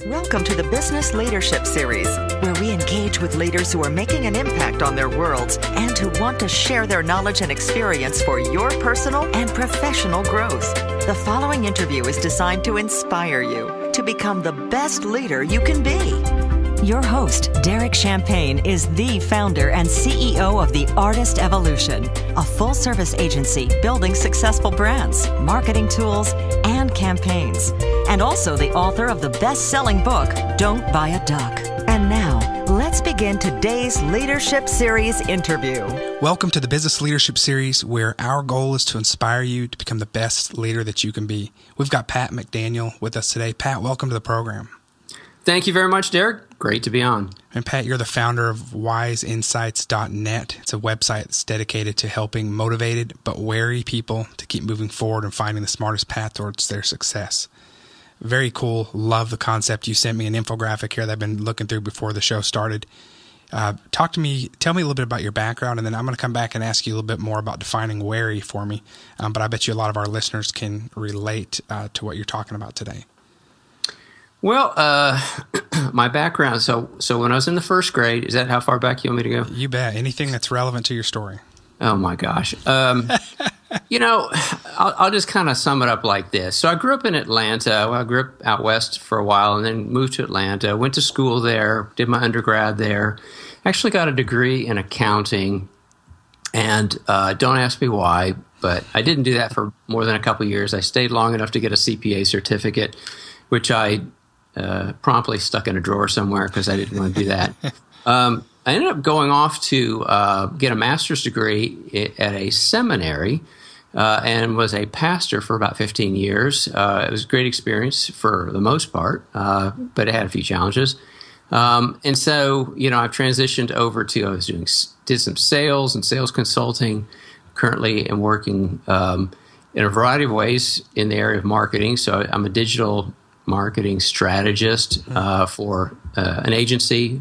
Welcome to the Business Leadership Series, where we engage with leaders who are making an impact on their worlds and who want to share their knowledge and experience for your personal and professional growth. The following interview is designed to inspire you to become the best leader you can be. Your host, Derek Champagne, is the founder and CEO of The Artist Evolution, a full-service agency building successful brands, marketing tools, and campaigns, and also the author of the best-selling book, Don't Buy a Duck. And now, let's begin today's Leadership Series interview. Welcome to the Business Leadership Series, where our goal is to inspire you to become the best leader that you can be. We've got Pat McDaniel with us today. Pat, welcome to the program. Thank you very much, Derek. Great to be on. And Pat, you're the founder of wiseinsights.net. It's a website that's dedicated to helping motivated but wary people to keep moving forward and finding the smartest path towards their success. Very cool. Love the concept. You sent me an infographic here that I've been looking through before the show started. Tell me a little bit about your background, and then I'm going to come back and ask you a little bit more about defining wary for me. But I bet you a lot of our listeners can relate to what you're talking about today. Well, my background, so when I was in the first grade, is that how far back you want me to go? You bet. Anything that's relevant to your story. Oh, my gosh. I'll just kind of sum it up like this. So I grew up in Atlanta. Well, I grew up out west for a while and then moved to Atlanta, went to school there, did my undergrad there, actually got a degree in accounting, and don't ask me why, but I didn't do that for more than a couple of years. I stayed long enough to get a CPA certificate, which I promptly stuck in a drawer somewhere because I didn't want to do that. I ended up going off to get a master's degree at a seminary and was a pastor for about 15 years. It was a great experience for the most part, but it had a few challenges. And so, I've transitioned over to, did some sales and sales consulting. Currently am working in a variety of ways in the area of marketing. So I'm a digital marketing strategist for an agency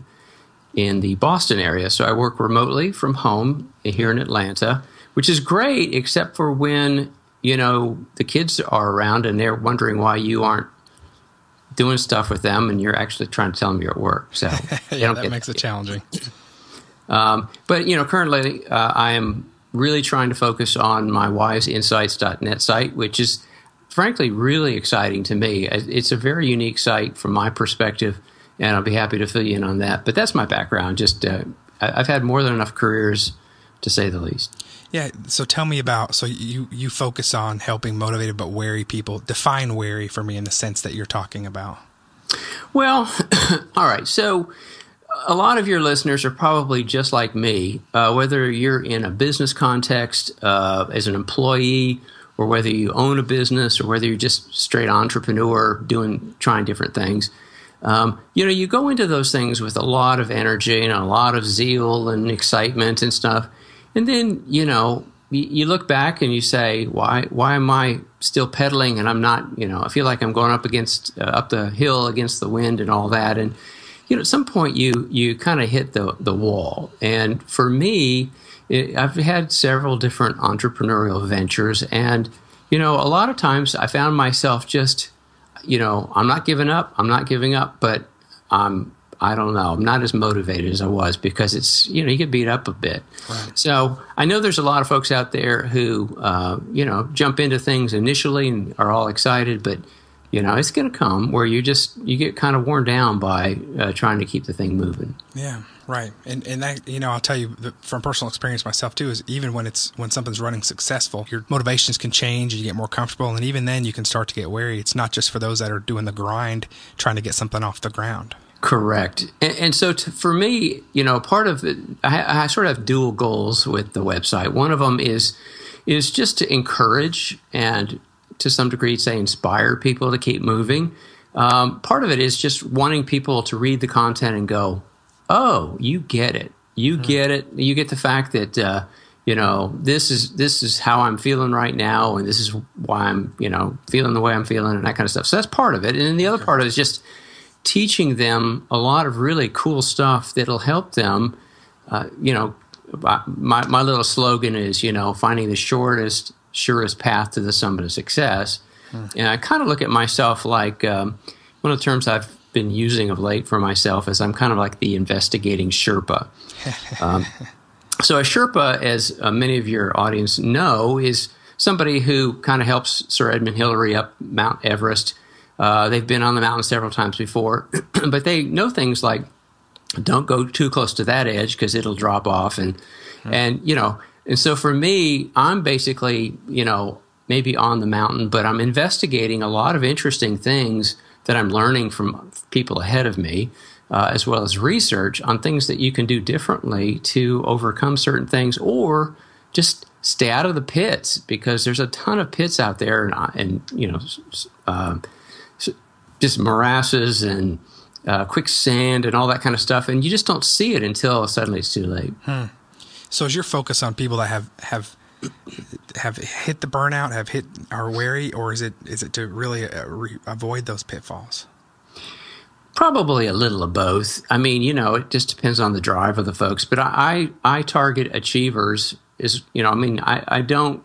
in the Boston area. So I work remotely from home here in Atlanta, which is great, except for when, the kids are around and they're wondering why you aren't doing stuff with them and you're actually trying to tell them you're at work. So yeah, that makes it challenging. But, currently I am really trying to focus on my wiseinsights.net site, which is frankly really exciting to me. It's a very unique site from my perspective, and I'll be happy to fill you in on that. But that's my background. Just I've had more than enough careers, to say the least. Yeah. So tell me about, so you focus on helping motivated but wary people. Define wary for me in the sense that you're talking about. Well, all right. So a lot of your listeners are probably just like me, whether you're in a business context as an employee, or whether you own a business, or whether you're just straight entrepreneur trying different things. You go into those things with a lot of energy and a lot of zeal and excitement and stuff. And then, you look back and you say, why am I still pedaling? And I'm not, I feel like I'm going up the hill against the wind and all that. And, at some point you kind of hit the wall. And for me, I've had several different entrepreneurial ventures, and, a lot of times I found myself just, I'm not giving up, but I don't know, I'm not as motivated as I was because it's, you get beat up a bit. Right. So I know there's a lot of folks out there who, jump into things initially and are all excited, but, it's going to come where you get kind of worn down by trying to keep the thing moving. Yeah. Right. And that, I'll tell you from personal experience myself too, is even when something's running successful, your motivations can change, you get more comfortable. And even then you can start to get wary. It's not just for those that are doing the grind, trying to get something off the ground. Correct. And so for me, part of it, I sort of have dual goals with the website. One of them is just to encourage and to some degree, say, inspire people to keep moving. Part of it is just wanting people to read the content and go, oh, you get it. You get it. You get the fact that, this is how I'm feeling right now, and this is why I'm, feeling the way I'm feeling, and that kind of stuff. So that's part of it. And then the other part is just teaching them a lot of really cool stuff that'll help them. My little slogan is, finding the surest path to the summit of success. And I kind of look at myself like, one of the terms I've been using of late for myself is I'm kind of like the investigating Sherpa. So a Sherpa, as many of your audience know, is somebody who kind of helps Sir Edmund Hillary up Mount Everest. They've been on the mountain several times before, but they know things like don't go too close to that edge because it'll drop off. And so for me, I'm basically, maybe on the mountain, but I'm investigating a lot of interesting things that I'm learning from people ahead of me, as well as research on things that you can do differently to overcome certain things, or just stay out of the pits, because there's a ton of pits out there, and just morasses and quicksand and all that kind of stuff, and you just don't see it until suddenly it's too late. So is your focus on people that have hit the burnout, are wary, or is it to really avoid those pitfalls? Probably a little of both. I mean, it just depends on the drive of the folks. But I target achievers. I don't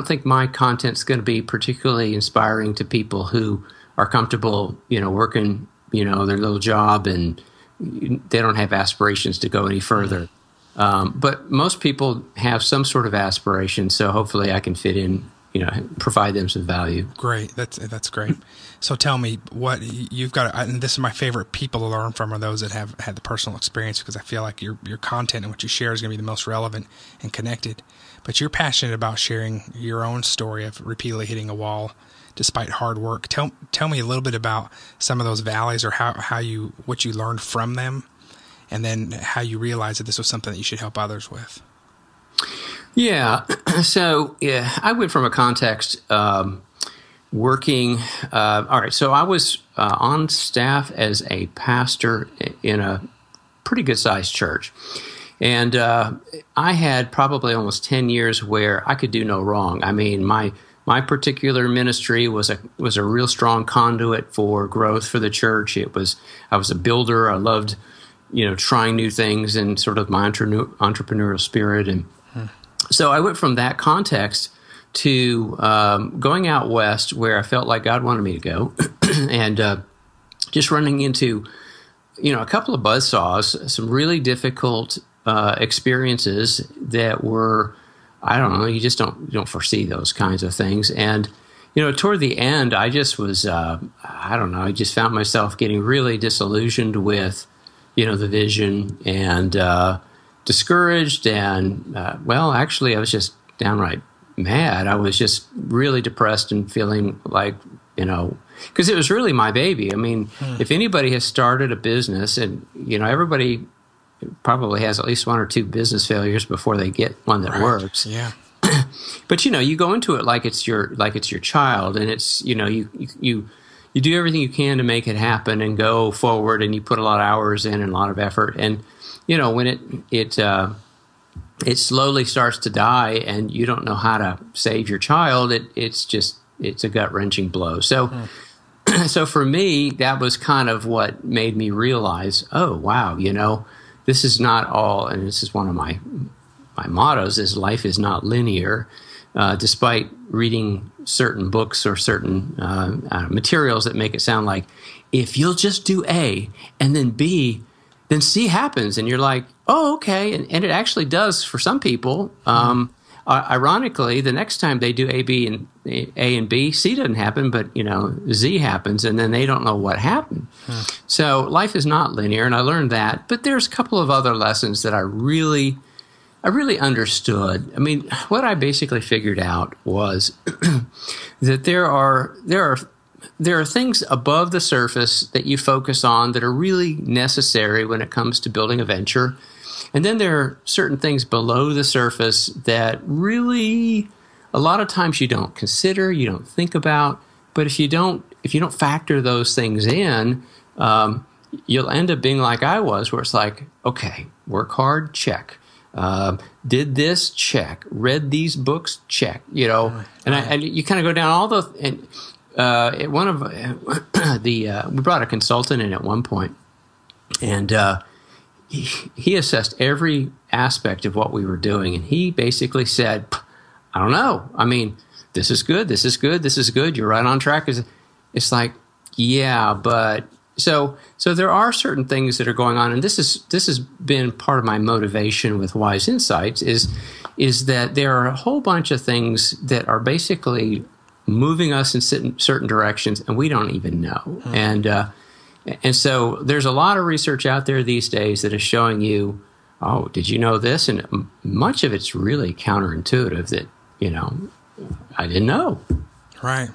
think my content's going to be particularly inspiring to people who are comfortable, working, their little job, and they don't have aspirations to go any further. But most people have some sort of aspiration, so hopefully I can fit in, provide them some value. Great. That's great. So tell me what you've got, and this is my favorite people to learn from, are those that have had the personal experience, because I feel like your content and what you share is going to be the most relevant and connected. But you're passionate about sharing your own story of repeatedly hitting a wall despite hard work. Tell me a little bit about some of those valleys, or what you learned from them, and then how you realized that this was something that you should help others with. Yeah. So, I went from a context working. All right. So I was on staff as a pastor in a pretty good-sized church. And I had probably almost 10 years where I could do no wrong. I mean, my particular ministry was a real strong conduit for growth for the church. I was a builder. I loved, trying new things and sort of my entrepreneurial spirit. And so I went from that context to going out west, where I felt like God wanted me to go, and just running into, a couple of buzzsaws, some really difficult experiences that were, I don't know, you just don't foresee those kinds of things. And, toward the end, I just was, I just found myself getting really disillusioned with, the vision, and discouraged. And, actually, I was just downright mad. I was just really depressed and feeling like, because it was really my baby. I mean, if anybody has started a business, and, everybody probably has at least one or two business failures before they get one that works. Yeah. But, you go into it like it's your child, and it's, you do everything you can to make it happen and go forward, and you put a lot of hours in and a lot of effort. And, when it slowly starts to die and you don't know how to save your child, it's a gut-wrenching blow. So so for me, that was kind of what made me realize, oh, wow, this is not all, and this is one of my mottos, is life is not linear, despite reading certain books or certain materials that make it sound like if you'll just do A and then B, then C happens. And you're like, oh, okay. And it actually does for some people. Ironically, the next time they do A and B, C doesn't happen, but, Z happens, and then they don't know what happened. So life is not linear, and I learned that. But there's a couple of other lessons that I really understood. I mean, what I basically figured out was that there are things above the surface that you focus on that are really necessary when it comes to building a venture. And then there are certain things below the surface that really a lot of times you don't consider, you don't think about. But if you don't factor those things in, you'll end up being like I was, where it's like, okay, work hard, check. Did this, check. Read these books, check. And you kind of go down all the. And one of we brought a consultant in at one point, and he assessed every aspect of what we were doing, and he basically said, I don't know. I mean, this is good, this is good, this is good. You're right on track. It's like, Yeah, but so there are certain things that are going on, and this has been part of my motivation with Wise Insights is that there are a whole bunch of things that are basically moving us in certain directions, and we don't even know. And so there's a lot of research out there these days that is showing you, oh, did you know this? And much of it's really counterintuitive that, I didn't know. Right.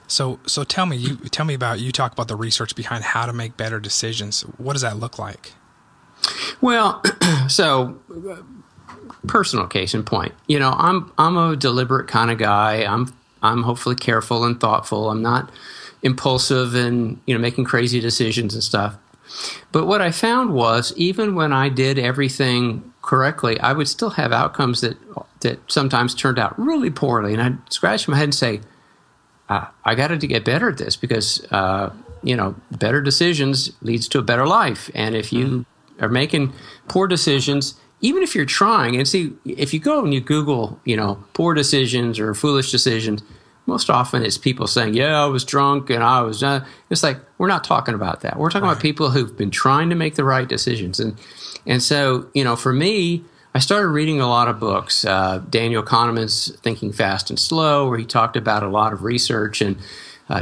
So tell me about, you talk about the research behind how to make better decisions. What does that look like? Well, so personal case in point, I'm a deliberate kind of guy. I'm hopefully careful and thoughtful. I'm not impulsive and, making crazy decisions and stuff. But what I found was even when I did everything correctly, I would still have outcomes that sometimes turned out really poorly. And I'd scratch my head and say, I got to get better at this because, better decisions leads to a better life. And if you are making poor decisions, even if you're trying, and see, if you go and you Google, poor decisions or foolish decisions, most often it's people saying, yeah, I was drunk and I was, it's like, we're not talking about that. We're talking about people who've been trying to make the right decisions. And so, for me, I started reading a lot of books. Daniel Kahneman's Thinking Fast and Slow, where he talked about a lot of research, and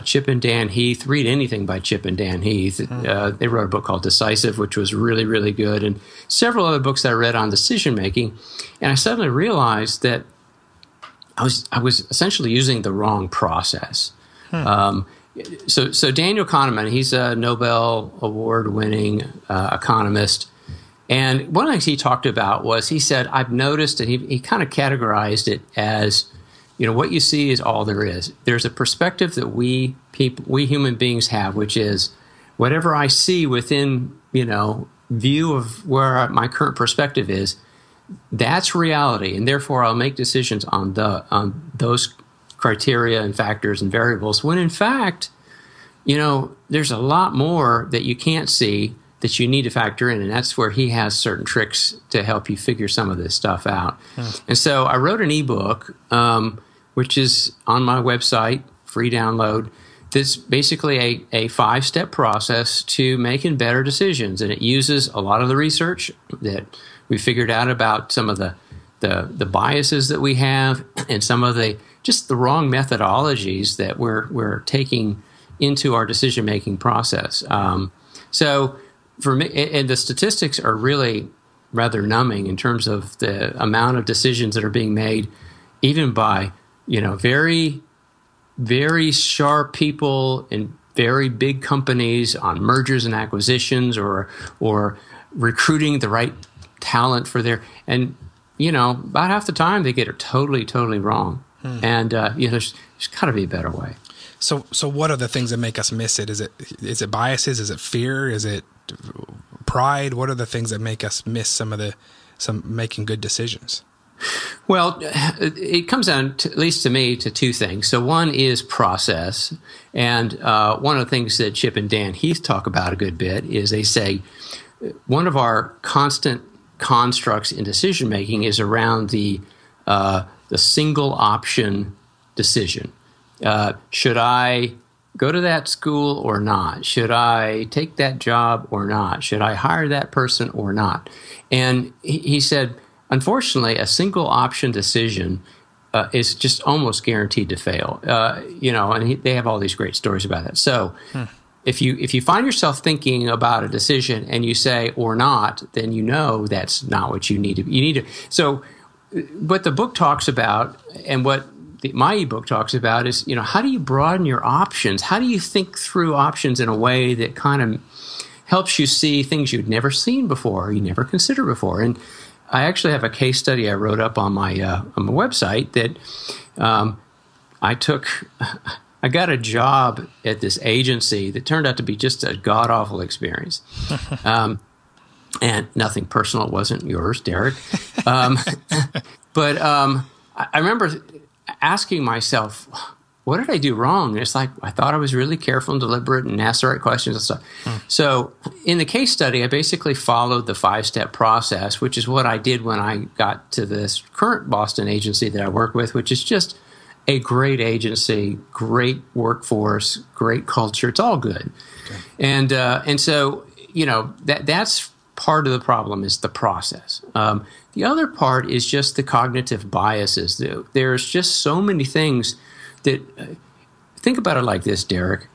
Chip and Dan Heath. Read anything by Chip and Dan Heath. They wrote a book called Decisive, which was really, really good, and several other books that I read on decision making. And I suddenly realized that I was essentially using the wrong process. So Daniel Kahneman, he's a Nobel Award-winning economist. And one of the things he talked about was, he said, I've noticed, and he kind of categorized it as, what you see is all there is. There's a perspective that we human beings have, which is whatever I see within, view of where my current perspective is, that's reality. And therefore I'll make decisions on those criteria and factors and variables, when in fact, there's a lot more that you can't see that you need to factor in, and that's where he has certain tricks to help you figure some of this stuff out. And so I wrote an ebook, which is on my website, free download. That's basically a 5-step process to making better decisions, and it uses a lot of the research that we figured out about some of the biases that we have, and some of the wrong methodologies that we're taking into our decision making process. So for me, and the statistics are really rather numbing in terms of the amount of decisions that are being made, even by very, very sharp people in very big companies on mergers and acquisitions, or recruiting the right talent for their, and about half the time they get it totally wrong. And there's got to be a better way. So what are the things that make us miss it? Is it biases? Is it fear? Is it pride? What are the things that make us miss some making good decisions? Well, it comes down, at least to me, to two things. So one is process. And one of the things that Chip and Dan Heath talk about a good bit is, they say one of our constant constructs in decision making is around the single option decision. Should I go to that school or not? Should I take that job or not? Should I hire that person or not? And he said, unfortunately, a single option decision is just almost guaranteed to fail. And they have all these great stories about that. So if you find yourself thinking about a decision and you say or not, then that's not what you need to. So what the book talks about, and what my ebook talks about, is how do you broaden your options? How do you think through options in a way that kind of helps you see things you'd never seen before, or you never considered before? And I actually have a case study I wrote up on my website that I got a job at this agency that turned out to be just a god-awful experience. And nothing personal. It wasn't yours, Derek. But I remember asking myself, what did I do wrong? And it's like, I thought I was really careful and deliberate and asked the right questions and stuff. So in the case study, I basically followed the 5-step process, which is what I did when I got to this current Boston agency that I work with, which is just a great agency, great workforce, great culture. It's all good. Okay. And so, that's part of the problem is the process. The other part is just the cognitive biases. There's just so many things that think about it like this, Derek.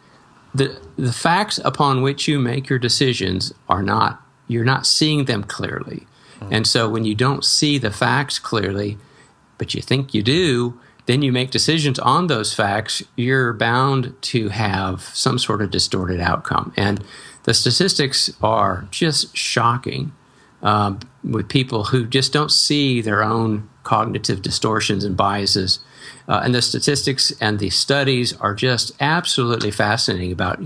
The facts upon which you make your decisions you're not seeing them clearly. And so when you don't see the facts clearly, but you think you do, then you make decisions on those facts, you're bound to have some sort of distorted outcome. And the statistics are just shocking with people who just don't see their own cognitive distortions and biases. And the statistics and the studies are just absolutely fascinating about,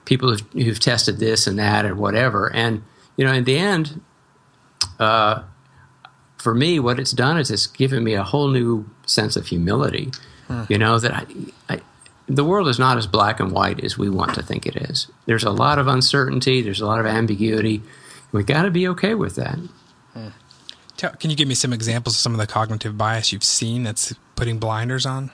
people who've tested this and that or whatever. And, in the end, for me, what it's done is it's given me a whole new sense of humility, that the world is not as black and white as we want to think it is. There's a lot of uncertainty. There's a lot of ambiguity. We got to be okay with that. Can you give me some examples of some of the cognitive bias you've seen that's putting blinders on?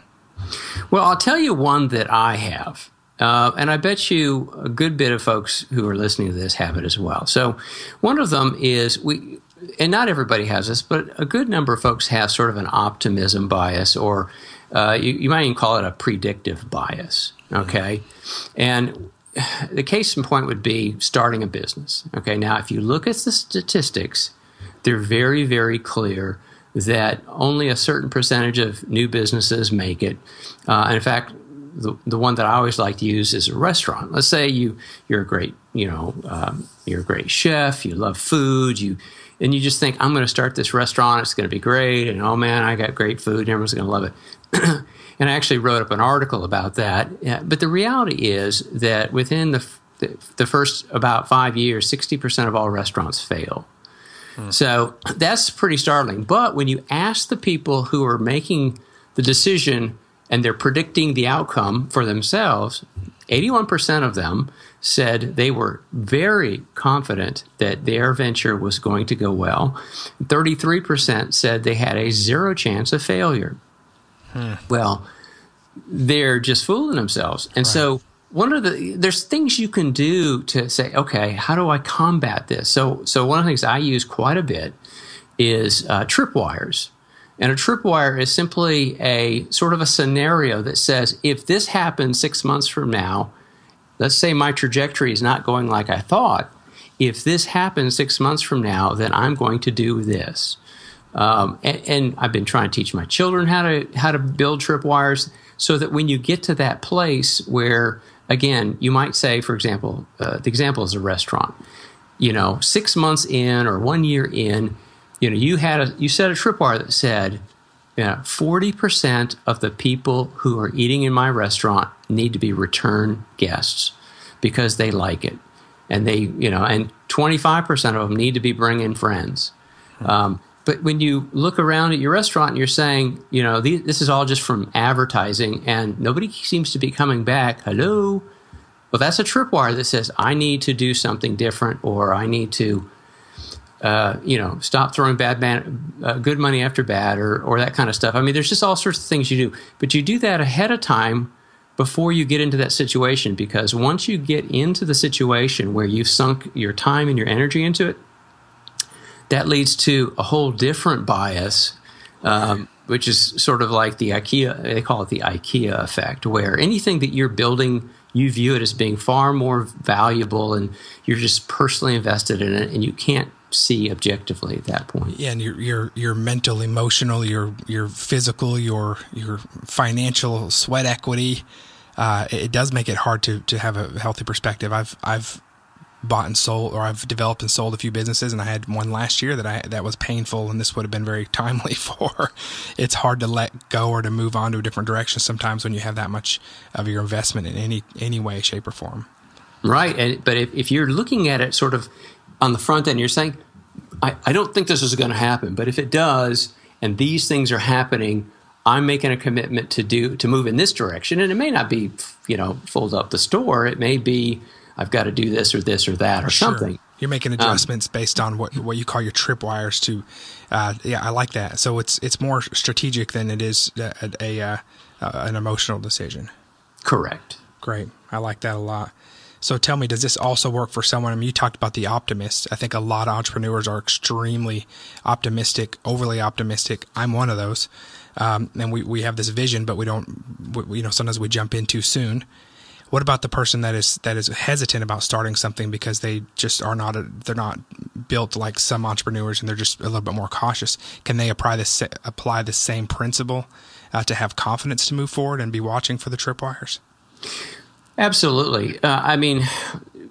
Well, I'll tell you one that I have. And I bet you a good bit of folks who are listening to this have it as well. So one of them is and not everybody has this, but a good number of folks have sort of an optimism bias, or you might even call it a predictive bias, okay? And the case in point would be starting a business, okay? Now, if you look at the statistics, they're very, very clear that only a certain percentage of new businesses make it. And in fact, the one that I always like to use is a restaurant. Let's say you're a great, you're a great chef, you love food, and you just think, I'm going to start this restaurant, it's going to be great, and oh man, I got great food, and everyone's going to love it. And I actually wrote up an article about that. Yeah, but the reality is that within the first about 5 years, 60% of all restaurants fail. So that's pretty startling. But when you ask the people who are making the decision and they're predicting the outcome for themselves, 81% of them said they were very confident that their venture was going to go well. 33% said they had a 0 chance of failure. Well, they're just fooling themselves. And so there's things you can do to say, okay, how do I combat this? So one of the things I use quite a bit is tripwires. And a tripwire is simply a sort of a scenario that says, if this happens 6 months from now, let's say my trajectory is not going like I thought. If this happens 6 months from now, then I'm going to do this. And I've been trying to teach my children how to build tripwires so that when you get to that place where, again, you might say, for example, the example is a restaurant. 6 months in or 1 year in, you set a tripwire that said, 40% of the people who are eating in my restaurant need to be return guests because they like it, and and 25% of them need to be bringing friends. But when you look around at your restaurant and you're saying, this is all just from advertising and nobody seems to be coming back. Hello? Well, that's a tripwire that says I need to do something different, or I need to, stop throwing good money after bad, or that kind of stuff. I mean, there's just all sorts of things you do. But you do that ahead of time before you get into that situation, because once you get into the situation where you've sunk your time and your energy into it, that leads to a whole different bias, which is sort of like the IKEA, they call it the IKEA effect, where anything that you're building, you view it as being far more valuable, and you're just personally invested in it, and you can't see objectively at that point. Yeah, and your mental, emotional, your physical, your financial sweat equity, it does make it hard to have a healthy perspective. I've bought and sold, or I've developed and sold a few businesses, and I had one last year that was painful, and this would have been very timely for. It's hard to let go or to move on to a different direction sometimes when you have that much of your investment in any way, shape, or form. Right, but if you're looking at it sort of on the front end, you're saying, I don't think this is going to happen, but if it does, and these things are happening, I'm making a commitment to move in this direction, and it may not be, fold up the store. It may be, I've got to do this or that or something. You're making adjustments based on what you call your tripwires to. I like that. So it's more strategic than it is a an emotional decision. Correct. Great. I like that a lot. So tell me, does this also work for someone? I mean, you talked about the optimist. I think a lot of entrepreneurs are extremely optimistic, overly optimistic. I'm one of those. And we have this vision, but we don't, sometimes we jump in too soon. What about the person that is hesitant about starting something because they just are not, they're not built like some entrepreneurs and they're just a little bit more cautious? Can they apply the same principle to have confidence to move forward and be watching for the tripwires? Absolutely. I mean,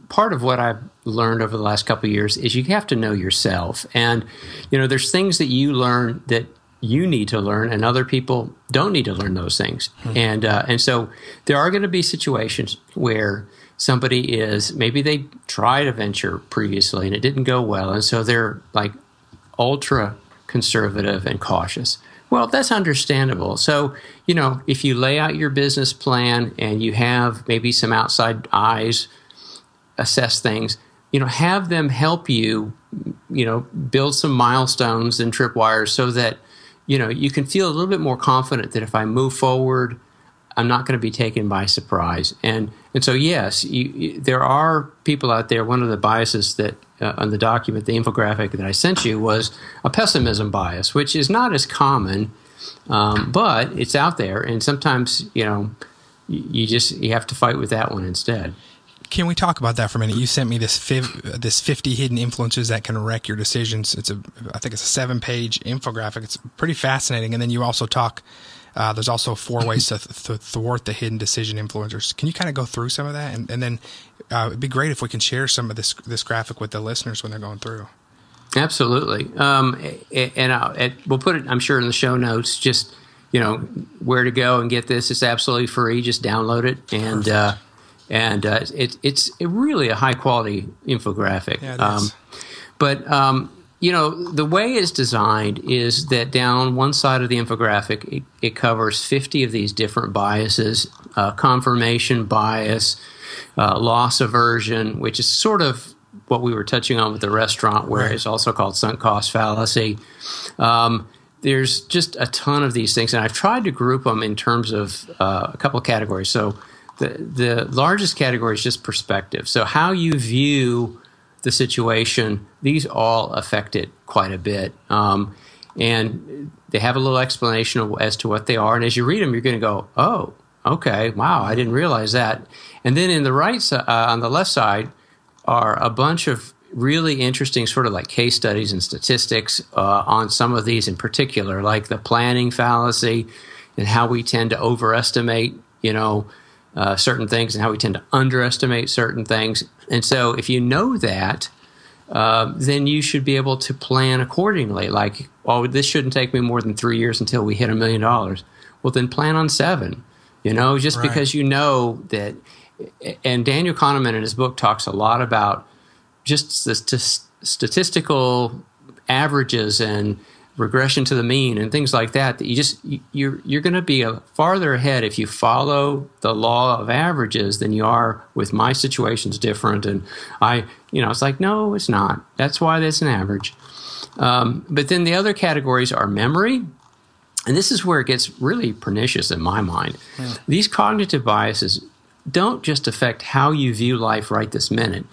part of what I've learned over the last couple of years is you have to know yourself. And, there's things that you learn that you need to learn and other people don't need to learn those things. Mm-hmm. And so there are going to be situations where somebody maybe they tried a venture previously and it didn't go well. And so they're like ultra conservative and cautious. Well, that's understandable. So, if you lay out your business plan and you have maybe some outside eyes assess things, have them help you, build some milestones and tripwires so that, you can feel a little bit more confident that if I move forward, I'm not going to be taken by surprise. And so, yes, there are people out there. One of the biases that on the document, the infographic that I sent you, was a pessimism bias, which is not as common, but it's out there. And sometimes, you have to fight with that one instead. Can we talk about that for a minute? You sent me this 50 hidden influences that can wreck your decisions. I think it's a 7-page infographic. It's pretty fascinating. And then you also talk. There's also 4 ways to thwart the hidden decision influencers. Can you kind of go through some of that? And then it'd be great if we can share some of this graphic with the listeners when they're going through. Absolutely. We'll put it, I'm sure, in the show notes, just, where to go and get this. It's absolutely free. Just download it. And it's really a high-quality infographic. Yeah, it is. But the way it's designed is that down one side of the infographic, it covers 50 of these different biases: confirmation bias, loss aversion, which is sort of what we were touching on with the restaurant, where right. It's also called sunk cost fallacy. There's just a ton of these things, and I've tried to group them in terms of a couple of categories. So the largest category is just perspective. So how you view the situation, these all affect it quite a bit. And they have a little explanation as to what they are. And as you read them, you're going to go, oh, okay, wow, I didn't realize that. And then in the on the left side are a bunch of really interesting sort of like case studies and statistics on some of these in particular, like the planning fallacy and how we tend to overestimate, certain things and how we tend to underestimate certain things. And so if you know that, then you should be able to plan accordingly. Like, this shouldn't take me more than 3 years until we hit $1 million. Well, then plan on 7, just right. Because you know that. And Daniel Kahneman in his book talks a lot about just the statistical averages and regression to the mean and things like that you're going to be farther ahead if you follow the law of averages than you are with my situation's different. And it's like, no, it's not. That's why that's an average. But then the other categories are memory. And this is where it gets really pernicious in my mind. Yeah. These cognitive biases don't just affect how you view life right this minute.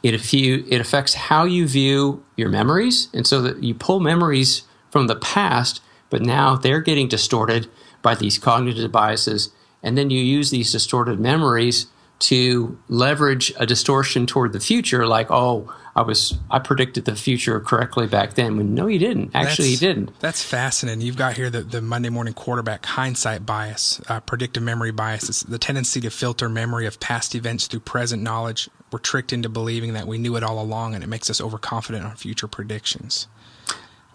It affects how you view your memories. And so that you pull memories from the past, but now they're getting distorted by these cognitive biases. And then you use these distorted memories to leverage a distortion toward the future, like, I predicted the future correctly back then, when no, you didn't. Actually, you didn't. That's fascinating. You've got here the Monday morning quarterback hindsight bias, predictive memory bias. It's the tendency to filter memory of past events through present knowledge. We're tricked into believing that we knew it all along, and it makes us overconfident on future predictions.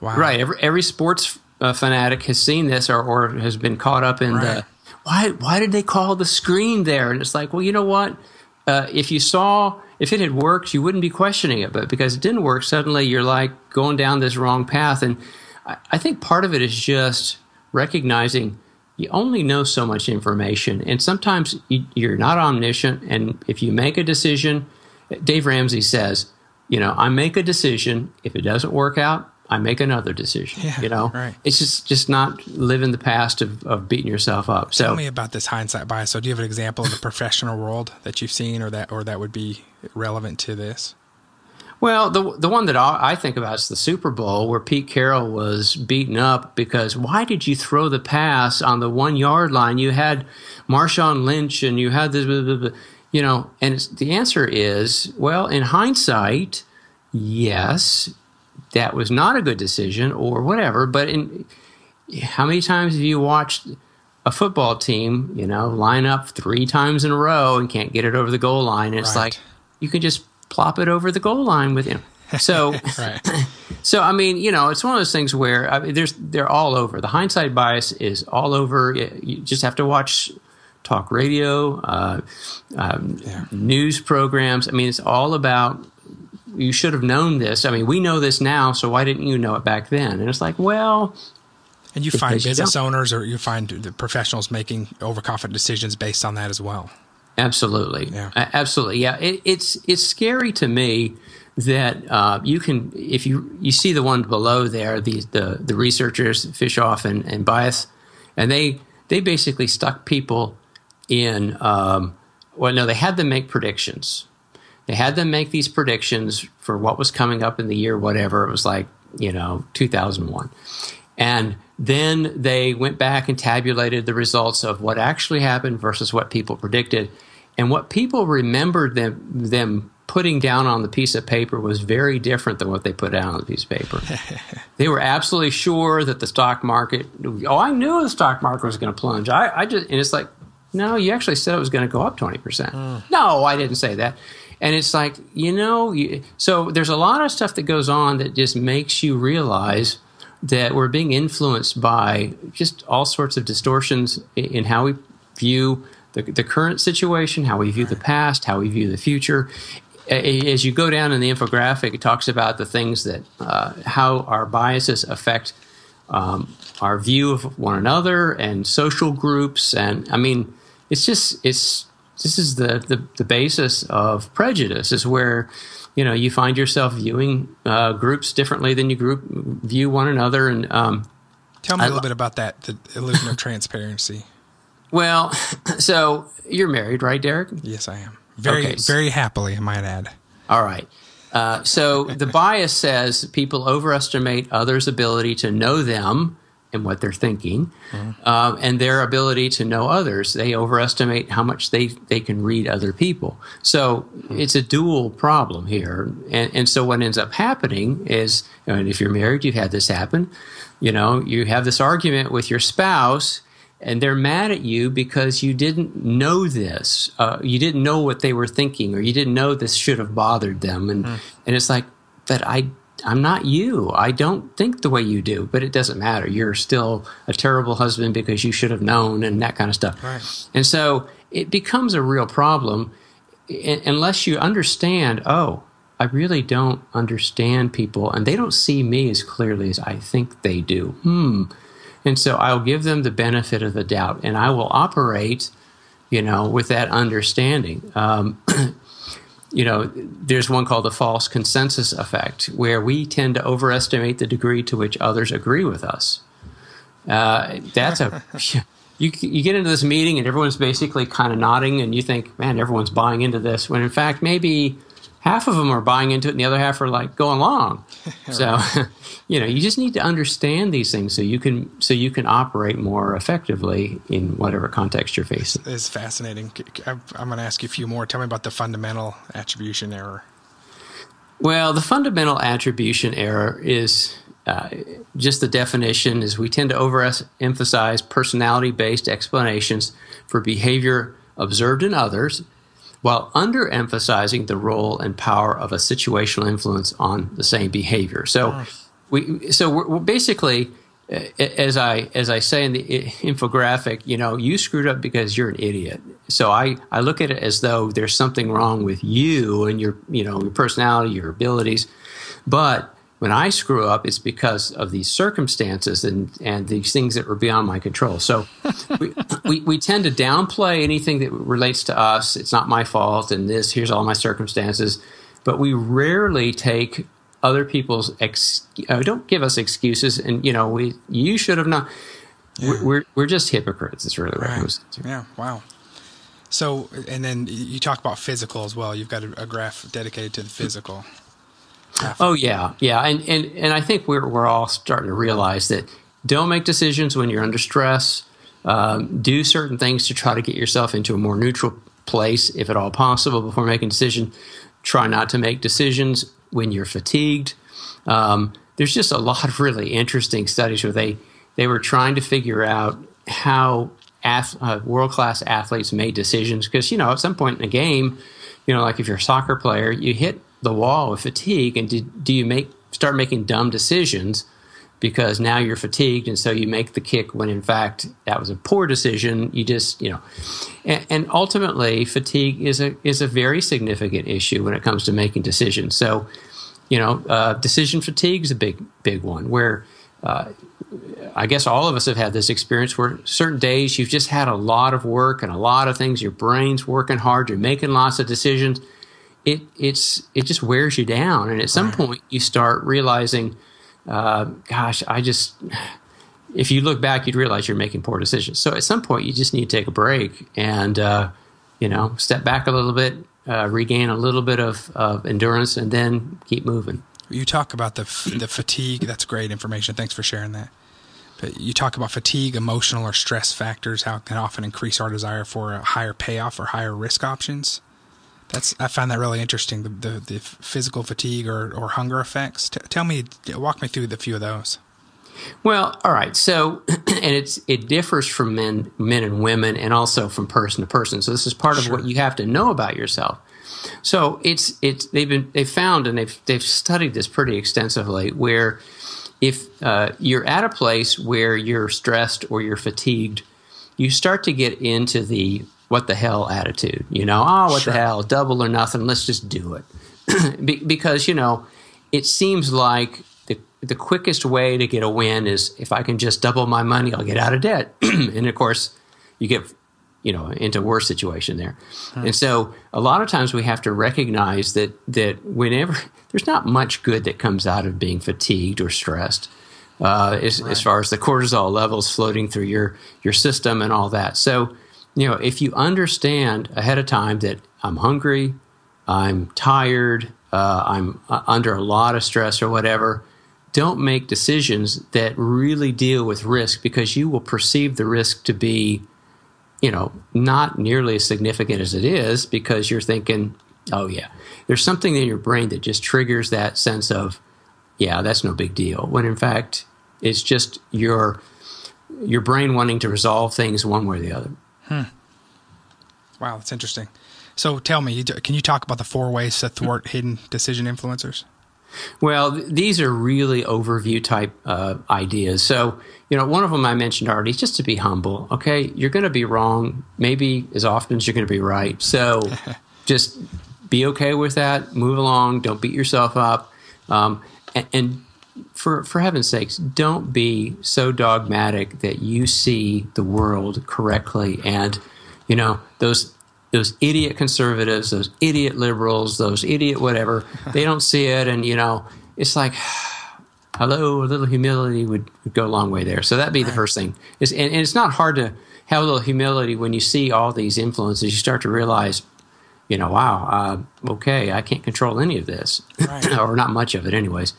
Wow. Right. Every sports fanatic has seen this or has been caught up in right. Why did they call the screen there? And it's like, well, you know what? If it had worked, you wouldn't be questioning it. But because it didn't work, suddenly you're like going down this wrong path. And I think part of it is just recognizing you only know so much information. And sometimes you're not omniscient. And if you make a decision, Dave Ramsey says, I make a decision. If it doesn't work out, I make another decision. Yeah, right. It's just not living the past of beating yourself up. So tell me about this hindsight bias. So do you have an example in the professional world that you've seen or that would be relevant to this? Well, the one that I think about is the Super Bowl, where Pete Carroll was beaten up because why did you throw the pass on the 1 yard line? You had Marshawn Lynch and you had this, blah, blah, blah, and the answer is, well, in hindsight, yes, that was not a good decision or whatever. But how many times have you watched a football team, line up 3 times in a row and can't get it over the goal line? And it's like, you can just plop it over the goal line with him. So, right. So I mean, it's one of those things where they're all over. The hindsight bias is all over. You just have to watch talk radio, news programs. I mean, it's all about, you should have known this. I mean, we know this now, so why didn't you know it back then? And it's like, well... And you find business owners or you find the professionals making overconfident decisions based on that as well. Absolutely. Yeah. Absolutely. Yeah. It's scary to me that you can, if you see the one below there, the researchers, Fishoff and Bias, and they basically stuck people in, they had them make predictions. They had them make these predictions for what was coming up in the year, whatever. It was like, 2001. And then they went back and tabulated the results of what actually happened versus what people predicted. And what people remembered them putting down on the piece of paper was very different than what they put down on the piece of paper. They were absolutely sure that the stock market, I knew the stock market was going to plunge. And it's like, no, you actually said it was going to go up 20%. No, I didn't say that. And it's like, so there's a lot of stuff that goes on that just makes you realize that we're being influenced by just all sorts of distortions in how we view the current situation, how we view the past, how we view the future. As you go down in the infographic, it talks about the things that how our biases affect our view of one another and social groups. And I mean, this is the basis of prejudice, is where you find yourself viewing groups differently than you view one another. And tell me a little bit about that, the illusion of transparency. Well, so you're married, right, Derek? Yes, I am. Very happily, I might add. All right. So the bias says people overestimate others' ability to know them and what they're thinking, and their ability to know others. They overestimate how much they can read other people. So it's a dual problem here. And so what ends up happening is, and if you're married, you've had this happen, you have this argument with your spouse, and they're mad at you because you didn't know this. You didn't know what they were thinking, or you didn't know this should have bothered them. And it's like, that I'm not you. I don't think the way you do, but it doesn't matter. You're still a terrible husband because you should have known, and that kind of stuff. Right. And so it becomes a real problem unless you understand, I really don't understand people, and they don't see me as clearly as I think they do. And so I'll give them the benefit of the doubt, and I will operate, with that understanding. There's one called the false consensus effect, where we tend to overestimate the degree to which others agree with us. You get into this meeting and everyone's basically kind of nodding, and you think, man, everyone's buying into this, when in fact maybe half of them are buying into it and the other half are like going along. So, you just need to understand these things so you can operate more effectively in whatever context you're facing. It's fascinating. I'm going to ask you a few more. Tell me about the fundamental attribution error. Well, the fundamental attribution error is just the definition is we tend to overemphasize personality-based explanations for behavior observed in others, while underemphasizing the role and power of a situational influence on the same behavior. So, we're basically, as I say in the infographic, you screwed up because you're an idiot. So I look at it as though there's something wrong with you and your personality, your abilities. But when I screw up, it's because of these circumstances and these things that were beyond my control. So we tend to downplay anything that relates to us. It's not my fault, and here's all my circumstances. But we rarely take other people's don't give us excuses, and you should have not. Yeah. We're just hypocrites. It's really what it comes to. Yeah. Wow. So, and then you talk about physical as well. You've got a graph dedicated to the physical. Oh yeah, and I think we're all starting to realize that don't make decisions when you're under stress. Do certain things to try to get yourself into a more neutral place, if at all possible, before making a decision. Try not to make decisions when you're fatigued. There's just a lot of really interesting studies where they were trying to figure out how world-class athletes made decisions, because at some point in a game, like if you're a soccer player, you hit the wall with fatigue, and do you start making dumb decisions because now you're fatigued, and so you make the kick when in fact that was a poor decision. You just and ultimately fatigue is a very significant issue when it comes to making decisions. So decision fatigue is a big one where I guess all of us have had this experience where certain days you've just had a lot of work and a lot of things. Your brain's working hard. You're making lots of decisions. It just wears you down. And at some point you start realizing, if you look back, you'd realize you're making poor decisions. So at some point you just need to take a break and, step back a little bit, regain a little bit of endurance, and then keep moving. You talk about the fatigue. That's great information. Thanks for sharing that. But you talk about fatigue, emotional or stress factors, how it can often increase our desire for a higher payoff or higher risk options. I find that really interesting, the physical fatigue or hunger effects. Walk me through the few of those. Well, all right. So, and it differs from men and women, and also from person to person. So this is part of what you have to know about yourself. So they've found, and they've studied this pretty extensively, where if you're at a place where you're stressed or you're fatigued, you start to get into the what the hell attitude, what the hell, double or nothing, let's just do it. Because, it seems like the quickest way to get a win is if I can just double my money, I'll get out of debt. And of course, you get, into a worse situation there. And so a lot of times we have to recognize that whenever there's not much good that comes out of being fatigued or stressed, as far as the cortisol levels floating through your system and all that. So, if you understand ahead of time that I'm hungry, I'm tired, I'm under a lot of stress or whatever, don't make decisions that really deal with risk, because you will perceive the risk to be, not nearly as significant as it is, because you're thinking, oh yeah, there's something in your brain that just triggers that sense of, yeah, that's no big deal. When in fact, it's just your brain wanting to resolve things one way or the other. Wow, that's interesting. So tell me, can you talk about the 4 ways to thwart hidden decision influencers? Well, these are really overview type ideas. So, one of them I mentioned already is just to be humble. Okay, you're going to be wrong maybe as often as you're going to be right. So just be okay with that. Move along. Don't beat yourself up. And for heaven's sakes, don't be so dogmatic that you see the world correctly. And, those idiot conservatives, those idiot liberals, those idiot whatever, they don't see it. And, it's like, hello, a little humility would go a long way there. So that'd be the first thing. And it's not hard to have a little humility when you see all these influences. You start to realize, wow, okay, I can't control any of this, or not much of it anyways.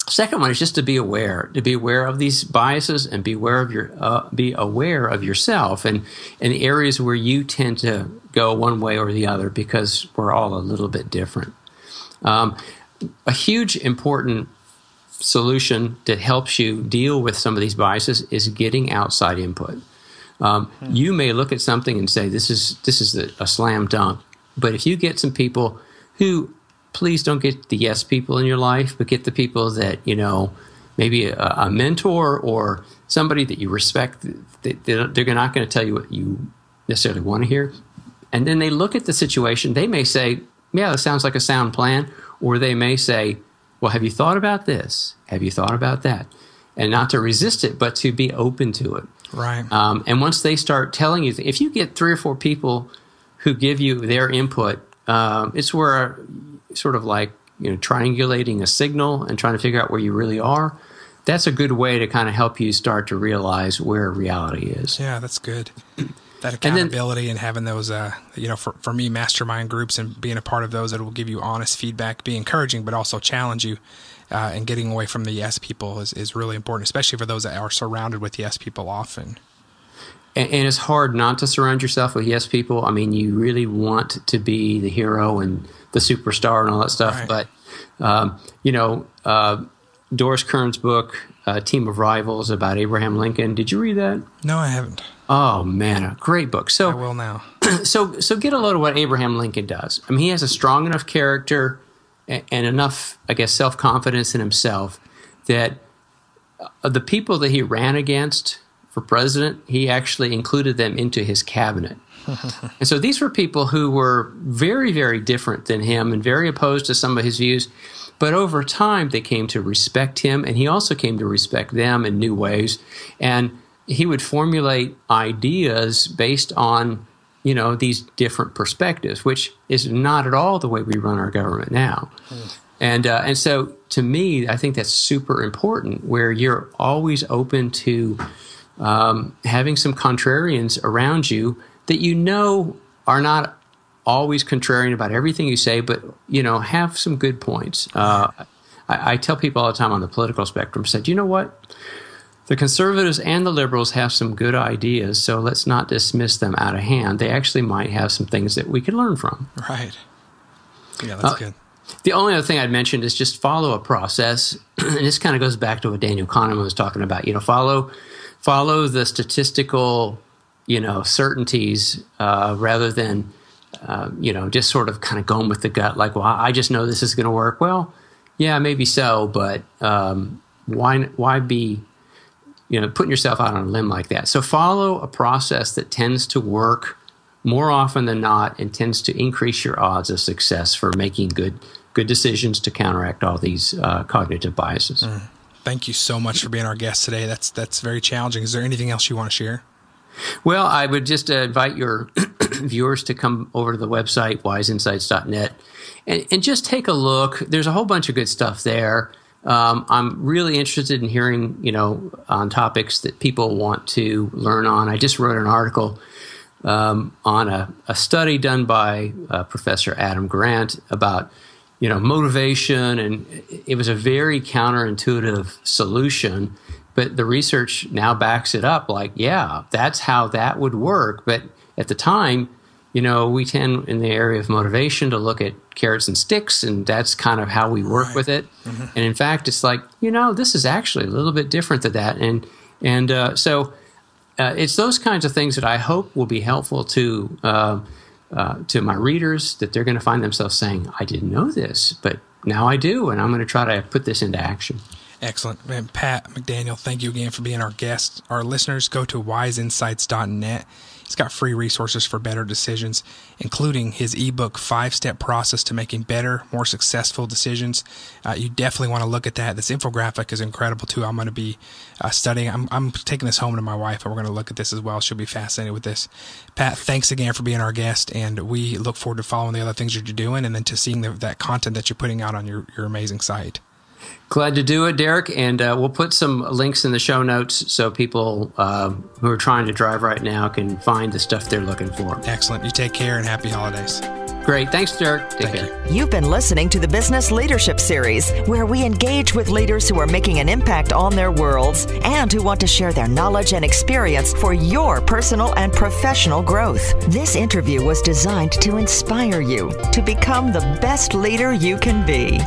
Second one is just to be aware of these biases, and be aware of yourself and the areas where you tend to go one way or the other, because we're all a little bit different. A huge important solution that helps you deal with some of these biases is getting outside input. You may look at something and say, this is a slam dunk, but if you get some people who, please don't get the yes people in your life, but get the people that, maybe a mentor or somebody that you respect, they're not going to tell you what you necessarily want to hear. And then they look at the situation. They may say, yeah, that sounds like a sound plan. Or they may say, well, have you thought about this? Have you thought about that? And not to resist it, but to be open to it. Right. And once they start telling you, if you get 3 or 4 people who give you their input, it's where sort of like triangulating a signal and trying to figure out where you really are, that's a good way to kind of help you start to realize where reality is. Yeah, that's good. That accountability and having those, for me, mastermind groups and being a part of those that will give you honest feedback, be encouraging, but also challenge you. And getting away from the yes people is really important, especially for those that are surrounded with yes people often. And it's hard not to surround yourself with yes people. I mean, you really want to be the hero and the superstar and all that stuff. Right. But, Doris Kearns' book, Team of Rivals, about Abraham Lincoln. Did you read that? No, I haven't. Oh, man, a great book. So I will now. So get a load of what Abraham Lincoln does. I mean, he has a strong enough character and enough, I guess, self-confidence in himself that the people that he ran against for president, he actually included them into his cabinet. And so these were people who were very, very different than him and very opposed to some of his views. But over time, they came to respect him, and he also came to respect them in new ways. And he would formulate ideas based on, these different perspectives, which is not at all the way we run our government now. And so, to me, I think that's super important, where you're always open to having some contrarians around you that are not always contrarian about everything you say, but, have some good points. I tell people all the time on the political spectrum, said, you know what? The conservatives and the liberals have some good ideas, so let's not dismiss them out of hand. They actually might have some things that we could learn from. Right. Yeah, that's good. The only other thing I'd mention is just follow a process. And this kind of goes back to what Daniel Kahneman was talking about. Follow the statistical, certainties rather than, just sort of kind of going with the gut. Like, well, I just know this is going to work. Well, yeah, maybe so, but why be, putting yourself out on a limb like that? So follow a process that tends to work more often than not and tends to increase your odds of success for making good decisions to counteract all these cognitive biases. Thank you so much for being our guest today. That's very challenging. Is there anything else you want to share? Well, I would just invite your viewers to come over to the website, wiseinsights.net, and just take a look. There's a whole bunch of good stuff there. I'm really interested in hearing, on topics that people want to learn on. I just wrote an article on a study done by Professor Adam Grant about, motivation, and it was a very counterintuitive solution, but the research now backs it up. Like, yeah, that's how that would work. But at the time, we tend in the area of motivation to look at carrots and sticks, and that's kind of how we work with it. Mm-hmm. And in fact, it's like, this is actually a little bit different than that. And so it's those kinds of things that I hope will be helpful to my readers, that they're going to find themselves saying, I didn't know this, but now I do, and I'm going to try to put this into action. Excellent. Man, Pat McDaniel, thank you again for being our guest. Our listeners, go to wiseinsights.net. He's got free resources for better decisions, including his ebook, 5-Step Process to Making Better, More Successful Decisions. You definitely want to look at that. This infographic is incredible, too. I'm going to be studying. I'm taking this home to my wife, and we're going to look at this as well. She'll be fascinated with this. Pat, thanks again for being our guest, and we look forward to following the other things that you're doing and then to seeing that content that you're putting out on your amazing site. Glad to do it, Derek, and we'll put some links in the show notes so people who are trying to drive right now can find the stuff they're looking for. Excellent. You take care and happy holidays. Great. Thanks, Derek. Take care. You've been listening to the Business Leadership Series, where we engage with leaders who are making an impact on their worlds and who want to share their knowledge and experience for your personal and professional growth. This interview was designed to inspire you to become the best leader you can be.